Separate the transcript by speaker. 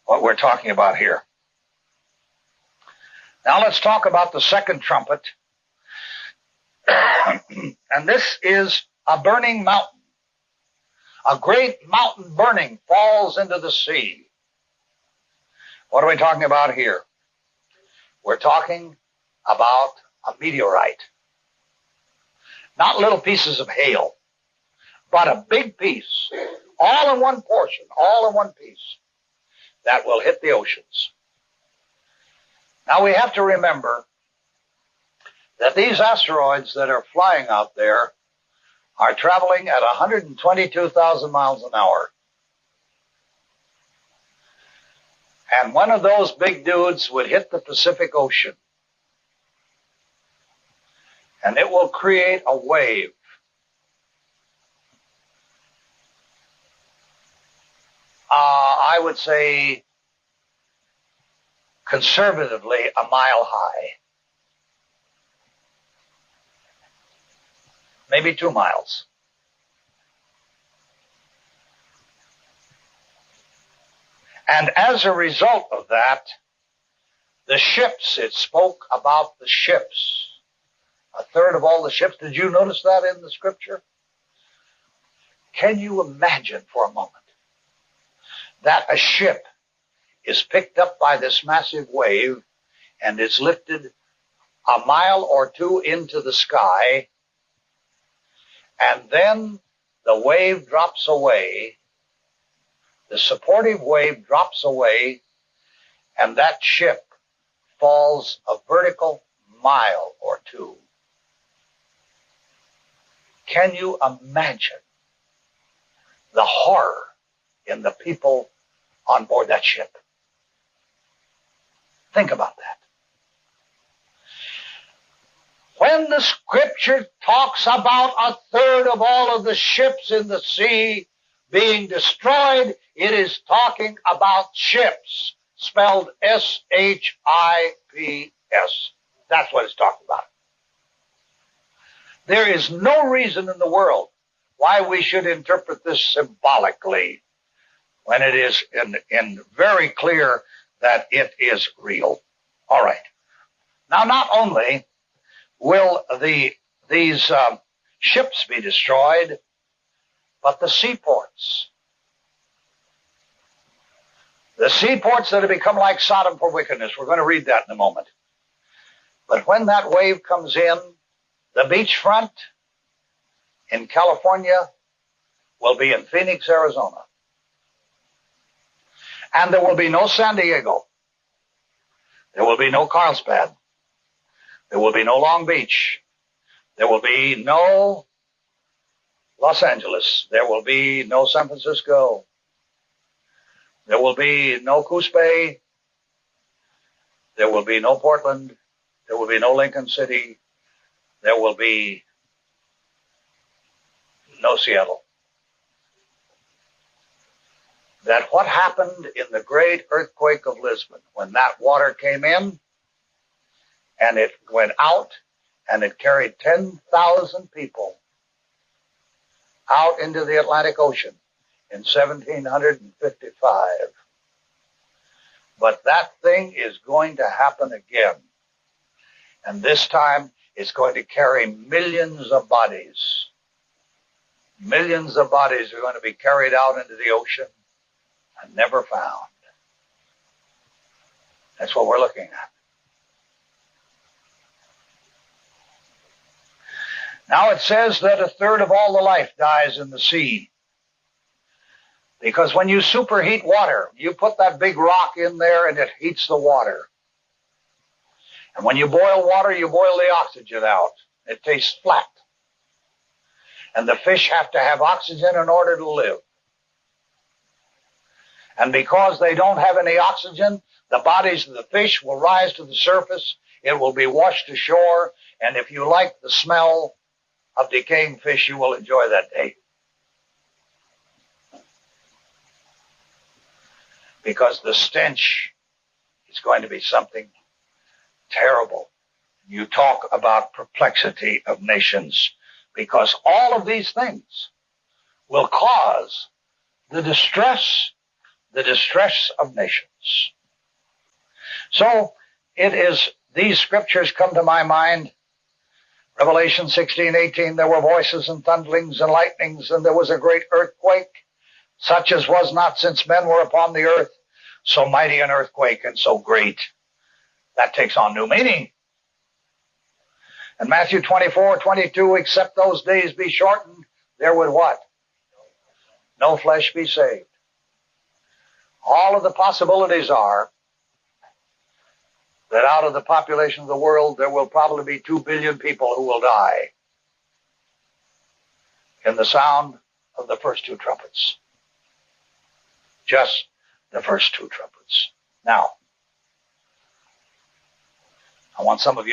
Speaker 1: what we're talking about here. Now let's talk about the second trumpet. And this is a burning mountain. A great mountain burning falls into the sea. What are we talking about here? We're talking about a meteorite. Not little pieces of hail, but a big piece, all in one portion, all in one piece, that will hit the oceans. Now we have to remember that these asteroids that are flying out there are traveling at 122,000 miles an hour. And one of those big dudes would hit the Pacific Ocean. And it will create a wave. I would say conservatively a mile high. Maybe 2 miles. And as a result of that, the ships, it spoke about the ships. A third of all the ships. Did you notice that in the scripture? Can you imagine for a moment that a ship is picked up by this massive wave and it's lifted a mile or two into the sky, and then the wave drops away, the supportive wave drops away, and that ship falls a vertical mile or two? Can you imagine the horror in the people on board that ship? Think about that. When the scripture talks about a third of all of the ships in the sea being destroyed, it is talking about ships, spelled S-H-I-P-S. That's what it's talking about. There is no reason in the world why we should interpret this symbolically when it is in very clear that it is real. All right. Now, not only will these ships be destroyed, but the seaports. The seaports that have become like Sodom for wickedness. We're going to read that in a moment. But when that wave comes in, the beachfront in California will be in Phoenix, Arizona. And there will be no San Diego. There will be no Carlsbad. There will be no Long Beach. There will be no Los Angeles. There will be no San Francisco. There will be no Coos Bay. There will be no Portland. There will be no Lincoln City. There will be no Seattle. That what happened in the great earthquake of Lisbon, when that water came in and it went out and it carried 10,000 people out into the Atlantic Ocean in 1755. But that thing is going to happen again. And this time it's going to carry millions of bodies. Millions of bodies are going to be carried out into the ocean and never found. That's what we're looking at. Now it says that a third of all the life dies in the sea. Because when you superheat water, you put that big rock in there and it heats the water. And when you boil water, you boil the oxygen out. It tastes flat. And the fish have to have oxygen in order to live. And because they don't have any oxygen, the bodies of the fish will rise to the surface. It will be washed ashore. And if you like the smell of decaying fish, you will enjoy that day. Because the stench is going to be something terrible. You talk about perplexity of nations, because all of these things will cause the distress, the distress of nations. So it is, these scriptures come to my mind. Revelation 16:18, there were voices and thunderings and lightnings, and there was a great earthquake, such as was not since men were upon the earth, so mighty an earthquake and so great. That takes on new meaning. And Matthew 24:22, except those days be shortened, there would what? No flesh be saved. All of the possibilities are that out of the population of the world, there will probably be 2 billion people who will die in the sound of the first 2 trumpets. Just the first 2 trumpets. Now, I want some of you